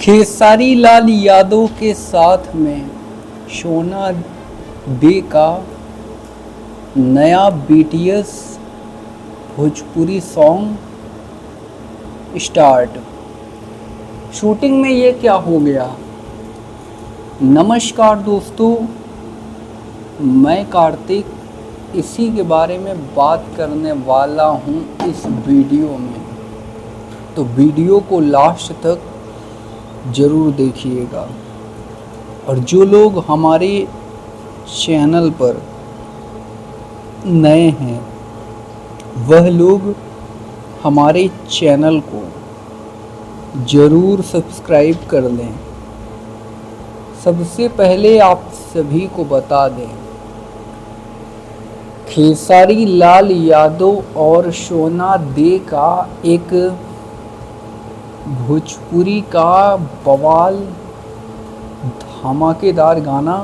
खेसारी लाल यादव के साथ में सोना दे का नया BTS Bhojpuri song start. Shooting में ये क्या हो गया। नमस्कार दोस्तों, मैं कार्तिक इसी के बारे में बात करने वाला हूँ इस वीडियो में, तो वीडियो को लास्ट तक ज़रूर देखिएगा। और जो लोग हमारे चैनल पर नए हैं वह लोग हमारे चैनल को ज़रूर सब्सक्राइब कर लें। सबसे पहले आप सभी को बता दें, खेसारी लाल यादव और सोना दे का एक भोजपुरी का बवाल धमाकेदार गाना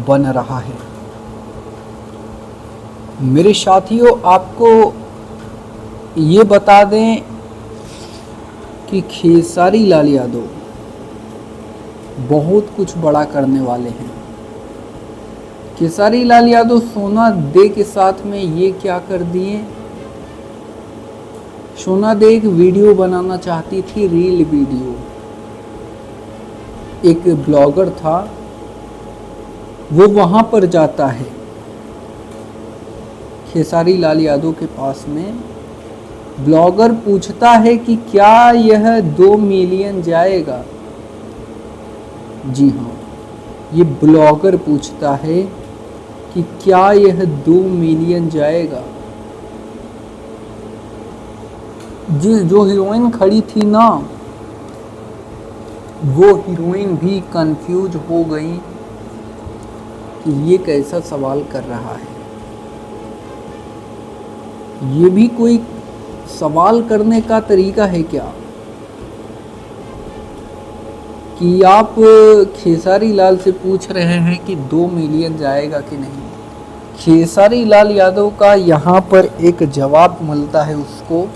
बन रहा है। मेरे साथियों, आपको ये बता दें कि खेसारी लाल यादव बहुत कुछ बड़ा करने वाले हैं। खेसारी लाल यादव सोना दे के साथ में ये क्या कर दिए। सोना दे एक वीडियो बनाना चाहती थी, रील वीडियो। एक ब्लॉगर था, वो वहां पर जाता है खेसारी लाल यादव के पास में। ब्लॉगर पूछता है कि क्या यह 2 मिलियन जाएगा। जी हाँ, ये ब्लॉगर पूछता है कि क्या यह 2 मिलियन जाएगा। जो हीरोइन खड़ी थी ना, वो हीरोइन भी कंफ्यूज हो गई कि ये कैसा सवाल कर रहा है। ये भी कोई सवाल करने का तरीका है क्या कि आप खेसारी लाल से पूछ रहे हैं कि 2 मिलियन जाएगा कि नहीं। खेसारी लाल यादव का यहाँ पर एक जवाब मिलता है उसको,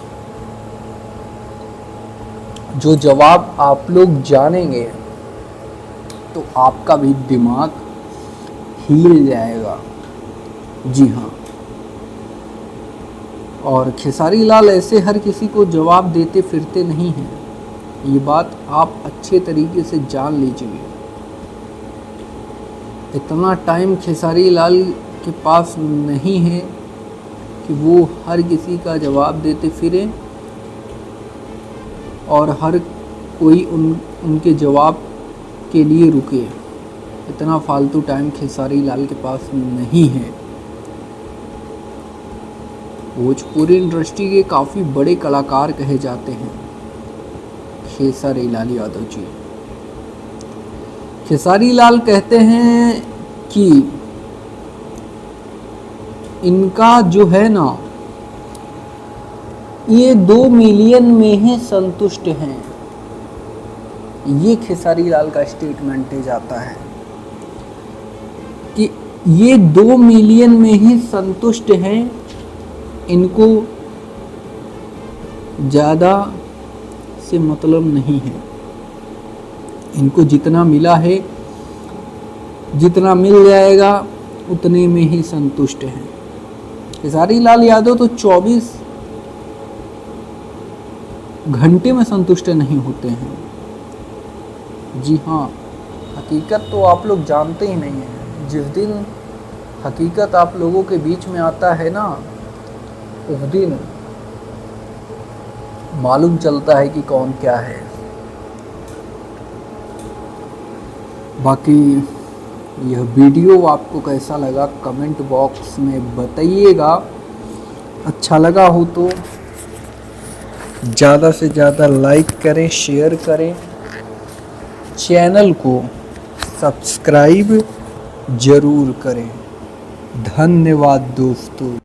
जो जवाब आप लोग जानेंगे तो आपका भी दिमाग हिल जाएगा। जी हाँ, और खेसारी लाल ऐसे हर किसी को जवाब देते फिरते नहीं हैं, ये बात आप अच्छे तरीके से जान लीजिए। इतना टाइम खेसारी लाल के पास नहीं है कि वो हर किसी का जवाब देते फिरे और हर कोई उनके जवाब के लिए रुके। इतना फालतू टाइम खेसारी लाल के पास नहीं है। भोजपुरी इंडस्ट्री के काफ़ी बड़े कलाकार कहे जाते हैं खेसारी लाल यादव जी। खेसारी लाल कहते हैं कि इनका जो है ना, ये 2 मिलियन में ही संतुष्ट हैं। ये खेसारी लाल का स्टेटमेंट जाता है कि ये 2 मिलियन में ही संतुष्ट हैं, इनको ज़्यादा से मतलब नहीं है। इनको जितना मिला है, जितना मिल जाएगा उतने में ही संतुष्ट हैं। खेसारी लाल यादव तो 24 घंटे में संतुष्ट नहीं होते हैं। जी हाँ, हकीकत तो आप लोग जानते ही नहीं हैं। जिस दिन हकीकत आप लोगों के बीच में आता है ना, उस दिन मालूम चलता है कि कौन क्या है। बाकी यह वीडियो आपको कैसा लगा कमेंट बॉक्स में बताइएगा। अच्छा लगा हो तो ज़्यादा से ज़्यादा लाइक करें, शेयर करें, चैनल को सब्सक्राइब ज़रूर करें। धन्यवाद दोस्तों।